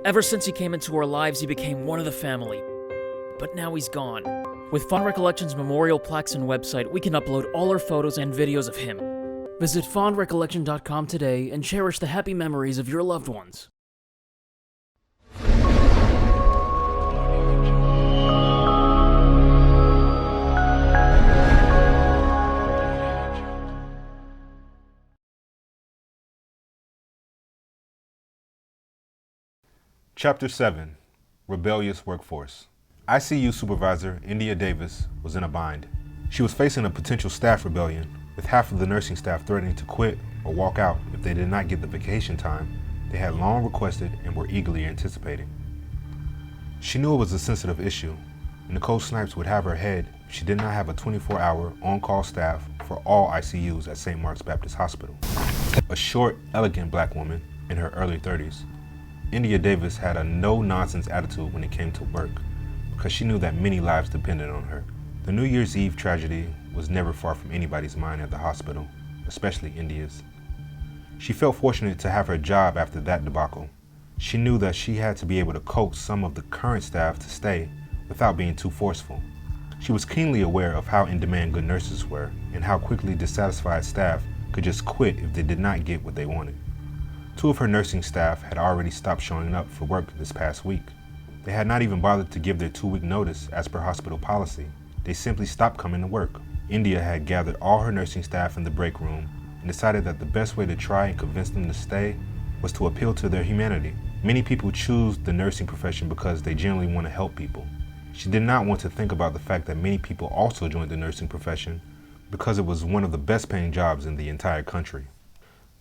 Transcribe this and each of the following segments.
Ever since he came into our lives, he became one of the family. But now he's gone. With Fond Recollections memorial plaques and website, we can upload all our photos and videos of him. Visit fondrecollection.com today and cherish the happy memories of your loved ones. Chapter 7. Rebellious Workforce. ICU Supervisor India Davis was in a bind. She was facing a potential staff rebellion, with half of the nursing staff threatening to quit or walk out if they did not get the vacation time they had long requested and were eagerly anticipating. She knew it was a sensitive issue, and Nicole Snipes would have her head if she did not have a 24-hour on-call staff for all ICUs at St. Mark's Baptist Hospital. A short, elegant black woman in her early 30s, India Davis had a no-nonsense attitude when it came to work because she knew that many lives depended on her. The New Year's Eve tragedy was never far from anybody's mind at the hospital, especially India's. She felt fortunate to have her job after that debacle. She knew that she had to be able to coax some of the current staff to stay without being too forceful. She was keenly aware of how in-demand good nurses were and how quickly dissatisfied staff could just quit if they did not get what they wanted. 2 of her nursing staff had already stopped showing up for work this past week. They had not even bothered to give their 2-week notice as per hospital policy. They simply stopped coming to work. India had gathered all her nursing staff in the break room and decided that the best way to try and convince them to stay was to appeal to their humanity. Many people choose the nursing profession because they generally want to help people. She did not want to think about the fact that many people also joined the nursing profession because it was one of the best paying jobs in the entire country.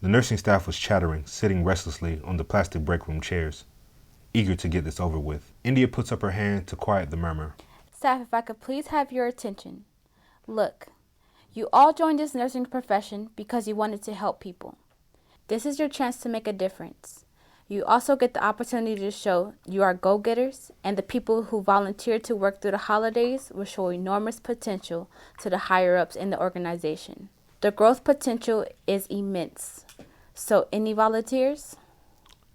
The nursing staff was chattering, sitting restlessly on the plastic break room chairs, eager to get this over with. India puts up her hand to quiet the murmur. Staff, if I could please have your attention. Look, you all joined this nursing profession because you wanted to help people. This is your chance to make a difference. You also get the opportunity to show you are go-getters, and the people who volunteered to work through the holidays will show enormous potential to the higher-ups in the organization. The growth potential is immense. So, any volunteers?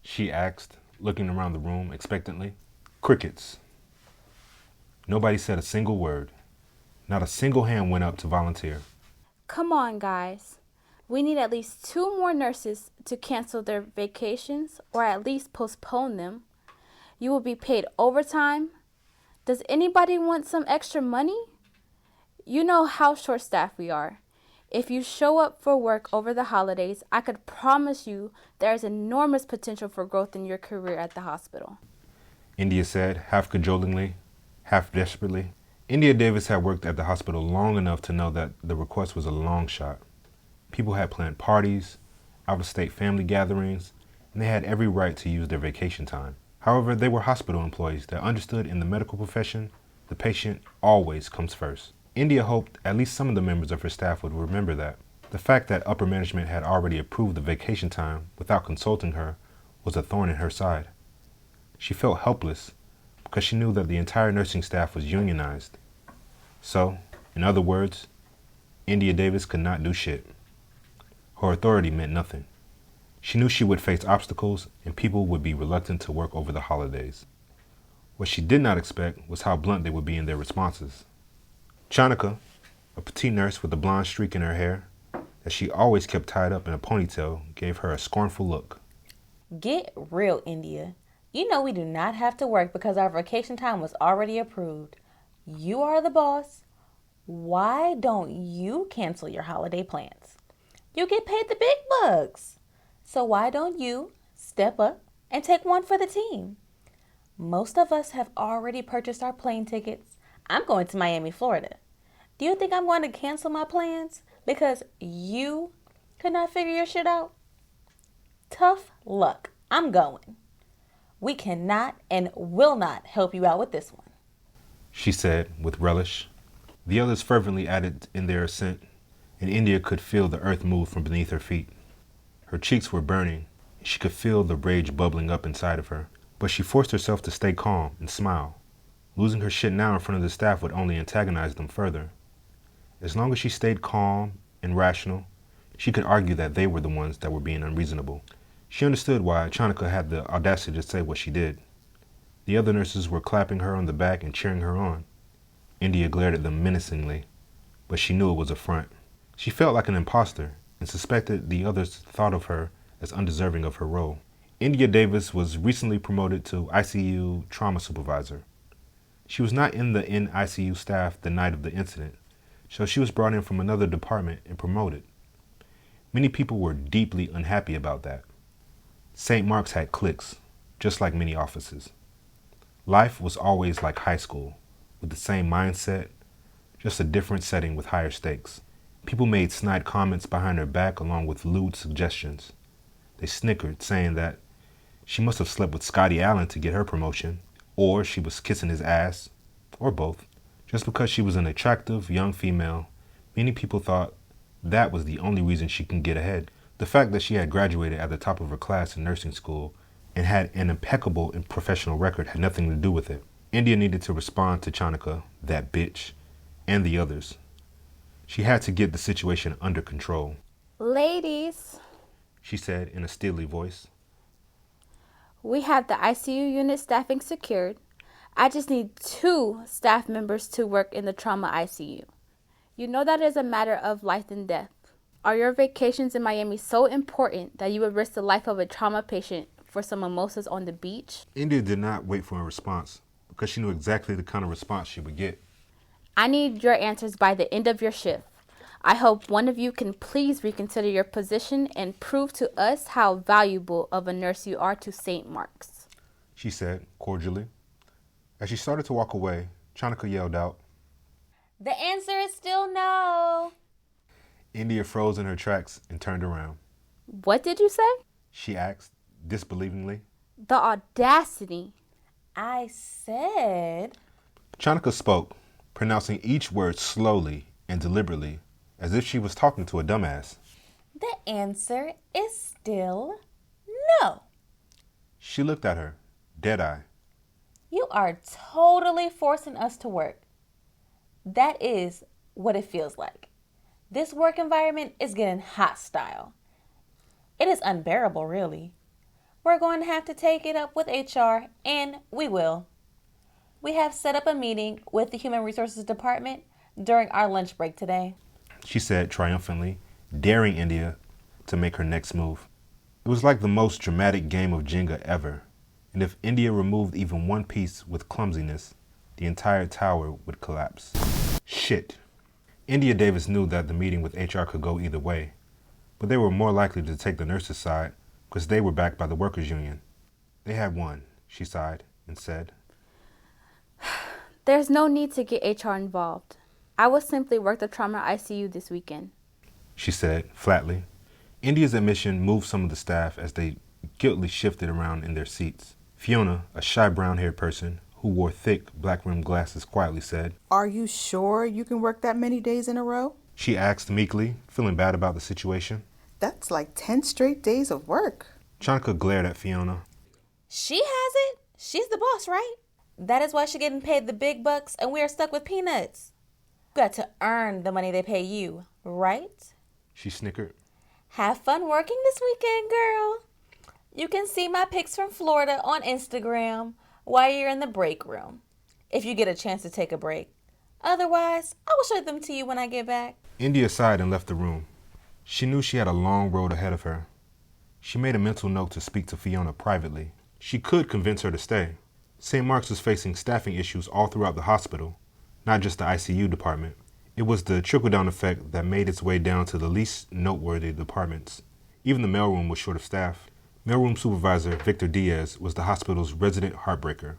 She asked, looking around the room expectantly. Crickets. Nobody said a single word. Not a single hand went up to volunteer. Come on, guys. We need at least 2 more nurses to cancel their vacations or at least postpone them. You will be paid overtime. Does anybody want some extra money? You know how short-staffed we are. If you show up for work over the holidays, I could promise you there is enormous potential for growth in your career at the hospital. India said, half cajolingly, half desperately. India Davis had worked at the hospital long enough to know that the request was a long shot. People had planned parties, out-of-state family gatherings, and they had every right to use their vacation time. However, they were hospital employees that understood in the medical profession, the patient always comes first. India hoped at least some of the members of her staff would remember that. The fact that upper management had already approved the vacation time without consulting her was a thorn in her side. She felt helpless because she knew that the entire nursing staff was unionized. So, in other words, India Davis could not do shit. Her authority meant nothing. She knew she would face obstacles and people would be reluctant to work over the holidays. What she did not expect was how blunt they would be in their responses. Chanaka, a petite nurse with a blonde streak in her hair that she always kept tied up in a ponytail, gave her a scornful look. Get real, India. You know we do not have to work because our vacation time was already approved. You are the boss. Why don't you cancel your holiday plans? You get paid the big bucks. So why don't you step up and take one for the team? Most of us have already purchased our plane tickets. I'm going to Miami, Florida. Do you think I'm going to cancel my plans because you could not figure your shit out? Tough luck. I'm going. We cannot and will not help you out with this one, she said with relish. The others fervently added in their assent, and India could feel the earth move from beneath her feet. Her cheeks were burning, and she could feel the rage bubbling up inside of her, but she forced herself to stay calm and smile. Losing her shit now in front of the staff would only antagonize them further. As long as she stayed calm and rational, she could argue that they were the ones that were being unreasonable. She understood why Chanukah had the audacity to say what she did. The other nurses were clapping her on the back and cheering her on. India glared at them menacingly, but she knew it was a front. She felt like an imposter and suspected the others thought of her as undeserving of her role. India Davis was recently promoted to ICU trauma supervisor. She was not in the NICU staff the night of the incident, so she was brought in from another department and promoted. Many people were deeply unhappy about that. St. Mark's had cliques, just like many offices. Life was always like high school, with the same mindset, just a different setting with higher stakes. People made snide comments behind her back along with lewd suggestions. They snickered, saying that she must have slept with Scotty Allen to get her promotion, or she was kissing his ass, or both. Just because she was an attractive young female, many people thought that was the only reason she can get ahead. The fact that she had graduated at the top of her class in nursing school and had an impeccable and professional record had nothing to do with it. India needed to respond to Chanukah, that bitch, and the others. She had to get the situation under control. Ladies, She said in a steely voice. we have the ICU unit staffing secured. I just need 2 staff members to work in the trauma ICU. You know that is a matter of life and death. Are your vacations in Miami so important that you would risk the life of a trauma patient for some mimosas on the beach? India did not wait for a response because she knew exactly the kind of response she would get. I need your answers by the end of your shift. I hope one of you can please reconsider your position and prove to us how valuable of a nurse you are to St. Mark's, She said cordially. As she started to walk away, Chanukah yelled out. The answer is still no. India froze in her tracks and turned around. What did you say? She asked, disbelievingly. The audacity. I said... Chanukah spoke, pronouncing each word slowly and deliberately, as if she was talking to a dumbass. The answer is still no. She looked at her, dead-eyed. You are totally forcing us to work. That is what it feels like. This work environment is getting hostile. It is unbearable, really. We're going to have to take it up with HR, and we will. We have set up a meeting with the Human Resources Department during our lunch break today, She said triumphantly, daring India to make her next move. It was like the most dramatic game of Jenga ever, and if India removed even one piece with clumsiness, the entire tower would collapse. Shit. India Davis knew that the meeting with HR could go either way, but they were more likely to take the nurses' side because they were backed by the workers' union. They had won, she sighed and said. There's no need to get HR involved. I will simply work the trauma ICU this weekend, She said flatly. India's admission moved some of the staff as they guiltily shifted around in their seats. Fiona, a shy brown-haired person who wore thick black-rimmed glasses, quietly said, Are you sure you can work that many days in a row? She asked meekly, feeling bad about the situation. That's like 10 straight days of work. Chanukah glared at Fiona. She has it. She's the boss, right? That is why she's getting paid the big bucks and we are stuck with peanuts. You got to earn the money they pay you, right? She snickered. Have fun working this weekend, girl. You can see my pics from Florida on Instagram while you're in the break room, if you get a chance to take a break. Otherwise, I will show them to you when I get back. India sighed and left the room. She knew she had a long road ahead of her. She made a mental note to speak to Fiona privately. She could convince her to stay. St. Mark's was facing staffing issues all throughout the hospital, not just the ICU department. It was the trickle-down effect that made its way down to the least noteworthy departments. Even the mailroom was short of staff. Mailroom supervisor Victor Diaz was the hospital's resident heartbreaker.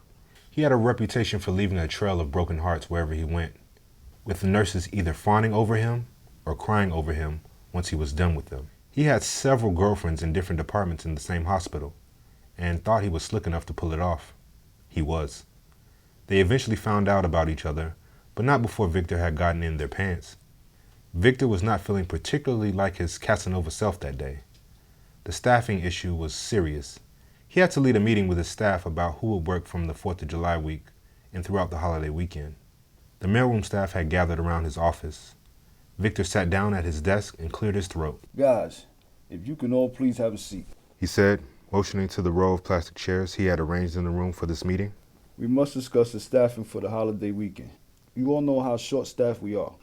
He had a reputation for leaving a trail of broken hearts wherever he went, with the nurses either fawning over him or crying over him once he was done with them. He had several girlfriends in different departments in the same hospital and thought he was slick enough to pull it off. He was. They eventually found out about each other, but not before Victor had gotten in their pants. Victor was not feeling particularly like his Casanova self that day. The staffing issue was serious. He had to lead a meeting with his staff about who would work from the 4th of July week and throughout the holiday weekend. The mailroom staff had gathered around his office. Victor sat down at his desk and cleared his throat. Guys, if you can all please have a seat. he said, motioning to the row of plastic chairs he had arranged in the room for this meeting. We must discuss the staffing for the holiday weekend. You all know how short-staffed we are.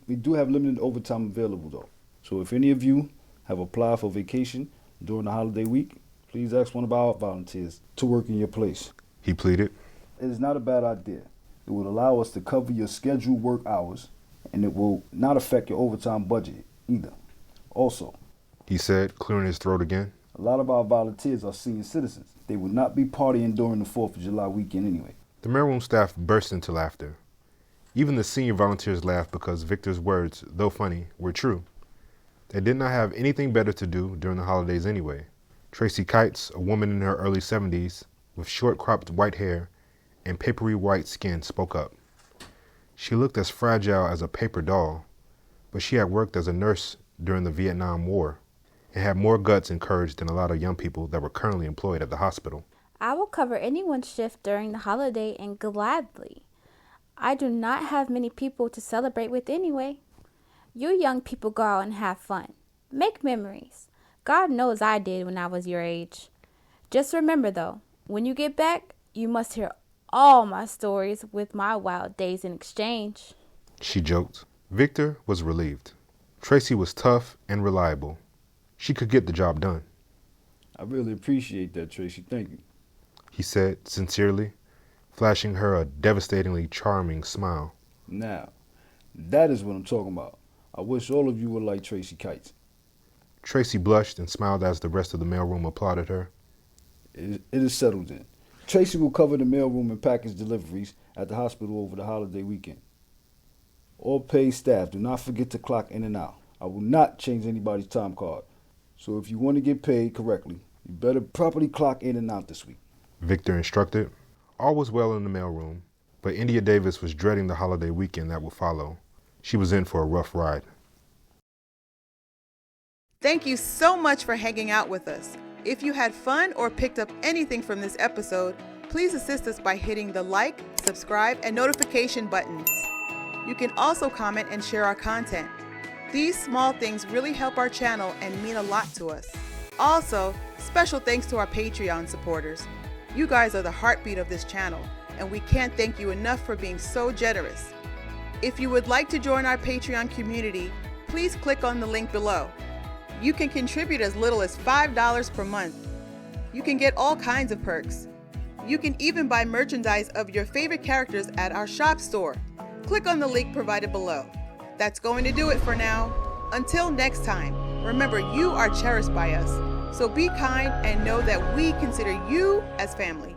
We do have limited overtime available, though. So if any of you have applied for vacation during the holiday week, please ask one of our volunteers to work in your place. He pleaded. It is not a bad idea. It would allow us to cover your scheduled work hours, and it will not affect your overtime budget either. Also, he said, clearing his throat again, a lot of our volunteers are senior citizens. They would not be partying during the 4th of July weekend anyway. The mailroom staff burst into laughter. Even the senior volunteers laughed because Victor's words, though funny, were true. They did not have anything better to do during the holidays anyway. Tracy Kites, a woman in her early 70s, with short cropped white hair and papery white skin, spoke up. She looked as fragile as a paper doll, but she had worked as a nurse during the Vietnam War and had more guts and courage than a lot of young people that were currently employed at the hospital. I will cover anyone's shift during the holiday and gladly. I do not have many people to celebrate with anyway. You young people go out and have fun. Make memories. God knows I did when I was your age. Just remember though, when you get back, you must hear all my stories with my wild days in exchange. She joked. Victor was relieved. Tracy was tough and reliable. She could get the job done. I really appreciate that, Tracy. Thank you. He said sincerely, flashing her a devastatingly charming smile. Now, that is what I'm talking about. I wish all of you were like Tracy Kites. Tracy blushed and smiled as the rest of the mailroom applauded her. It is settled in. Tracy will cover the mailroom and package deliveries at the hospital over the holiday weekend. All paid staff, do not forget to clock in and out. I will not change anybody's time card. So if you want to get paid correctly, you better properly clock in and out this week. Victor instructed. All was well in the mailroom, but India Davis was dreading the holiday weekend that would follow. She was in for a rough ride. Thank you so much for hanging out with us. If you had fun or picked up anything from this episode, please assist us by hitting the like, subscribe, and notification buttons. You can also comment and share our content. These small things really help our channel and mean a lot to us. Also, special thanks to our Patreon supporters. You guys are the heartbeat of this channel, and we can't thank you enough for being so generous. If you would like to join our Patreon community, please click on the link below. You can contribute as little as $5 per month. You can get all kinds of perks. You can even buy merchandise of your favorite characters at our shop store. Click on the link provided below. That's going to do it for now. Until next time, remember you are cherished by us. So be kind and know that we consider you as family.